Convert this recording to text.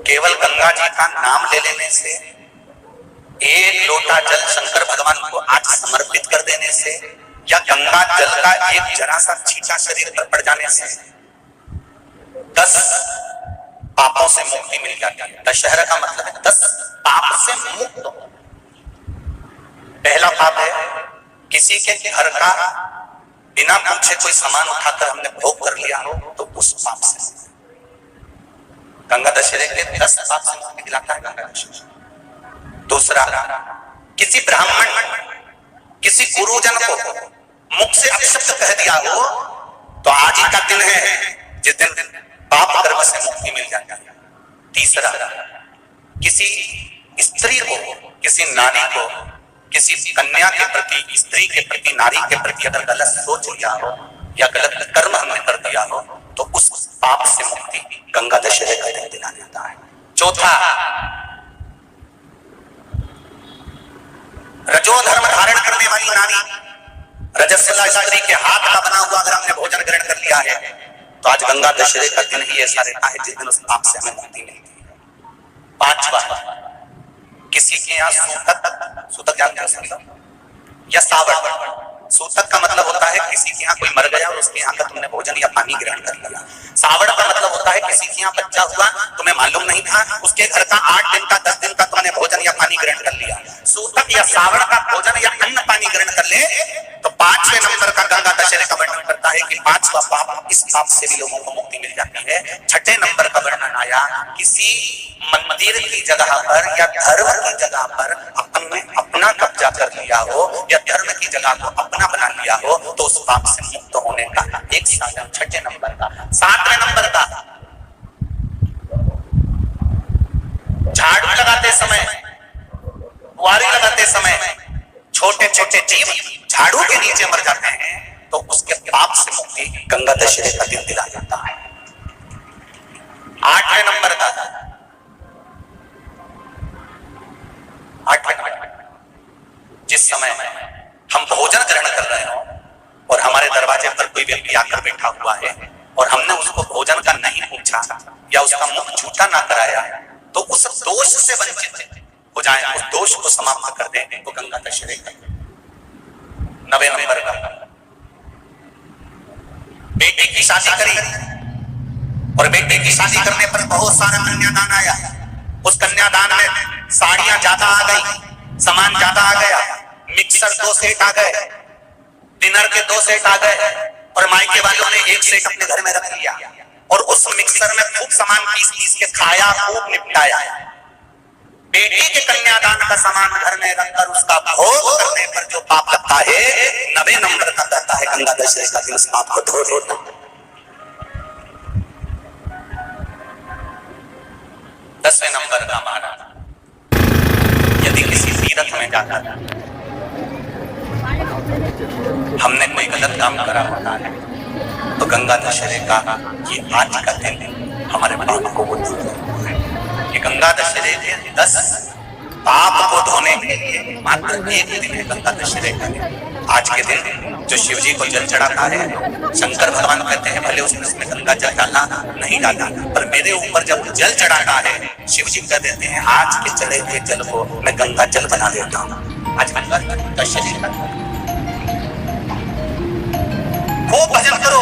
केवल गंगा जी का नाम ले लेने से, एक लोटा जल शंकर भगवान को आज समर्पित कर देने से, या गंगा जल का एक जरा सा छींटा शरीर पर पड़ जाने से 10 पापों से मुक्ति मिल जाती है। दशहरा का मतलब है 10 पाप से मुक्त। पहला पाप है किसी के घर का बिना पूछे कोई सामान उठाकर हमने भोग कर लिया हो, तो उस पाप से गंगा दशहरे के 10 पाप से मुक्ति दिलाता है गंगा दशहरा। दूसरा, किसी ब्राह्मण किसी गुरुजन को मुख से अपशब्द कह दिया हो, तो आज ही का दिन है जिस दिन पाप कर्म से मुक्ति मिल जाती है। तीसरा, किसी स्त्री को, किसी नारी को, किसी कन्या के प्रति, स्त्री के प्रति, नारी के प्रति अगर गलत सोच लिया हो या गलत कर्म हमने कर दिया हो, तो उस पाप से मुक्ति गंगा दशहरे का दिन दिला देता है। चौथा, रजो धर्म धारण करने वाली नारी, रजस्वला स्त्री के हाथ का बना हुआ अगर हमने भोजन ग्रहण कर लिया है, तो आज गंगा दशहरे का दिन ही ऐसा रहता है जिस दिन उस पाप से हमें मुक्ति मिलती है। पांचवा, किसी के यहाँ सूतक जानते हो या सावड़। सूतक का मतलब होता है किसी के यहाँ कोई मर गया और उसके यहाँ का तुमने भोजन या पानी ग्रहण कर लिया। सावड़ का मतलब होता है किसी के यहाँ बच्चा हुआ, तुम्हें मालूम नहीं था, उसके घर का 8 दिन का 10 दिन का तुमने भोजन या पानी ग्रहण कर लिया। सूतक या सावड़ का भोजन या अन्न पानी ग्रहण कर ले, तो 5वें नंबर का गंगा दशहरे का वर्णन करता है कि 5वां पाप, इस पाप से भी लोगों को मुक्ति मिल जाती है। 6ठे नंबर का वर्णन आया, किसी मंदिर की जगह पर या धर्म की जगह पर अपने अपना कब्जा कर लिया हो या धर्म की जगह को अपना बना लिया हो, तो उस पाप से मुक्त होने का एक साधन 6ठे नंबर का। 7वें नंबर का, झाड़ू लगाते समय, बुआरी लगाते समय छोटे छोटे जीव झाड़ू के नीचे मर जाते हैं, तो उसके पाप से मुक्ति गंगा दशहरे का दिन दिला जाता है। 8वें नंबर का, 8वें जिस समय हम भोजन ग्रहण कर रहे हो और हमारे दरवाजे पर कोई व्यक्ति आकर बैठा हुआ है और हमने उसको भोजन का नहीं पूछा या उसका मुख छूटा ना कराया, तो उस दोष से वंचित हो जाए, उस दोष को समाप्त कर दे, तो गंगा दशहरे का। 9वें नंबर का, बेटे की शादी करी और बेटे की शादी करने पर बहुत सारा कन्यादान आया। उस कन्यादान में साड़ियां ज्यादा आ गई, सामान ज्यादा आ गया, मिक्सर 2 सेट आ गए, डिनर के 2 सेट आ गए, और मायके वालों ने 1 सेट अपने घर में रख लिया और उस मिक्सर में खूब सामान पीस के खाया, खूब निपटाया। बेटी के कन्यादान का सामान घर में रखकर उसका भोग करने पर जो पाप लगता है, 9वें नंबर का कहता है गंगा दशहरे का दिन उस पाप को धो देता। 10वें नंबर का हमारा, यदि किसी तीर्थ में जाकर हमने कोई गलत काम करा होता है, तो गंगा दशहरे का ये आज का दिन हमारे पाप को धो देता है। कि गंगा दशहरे के 10 पाप को धोने के लिए मात्र एक दिन है गंगा दशहरे का दिन। आज के दिन जो शिव जी को जल चढ़ाता है, शंकर भगवान कहते हैं भले उसने उसमें गंगा जल डाला नहीं डाला, पर मेरे ऊपर जब जल चढ़ाता है, शिव जी कह देते हैं आज के चढ़े हुए जल को मैं गंगा जल बना देता हूँ। आज गंगा दशहरे का खूब भजन करो।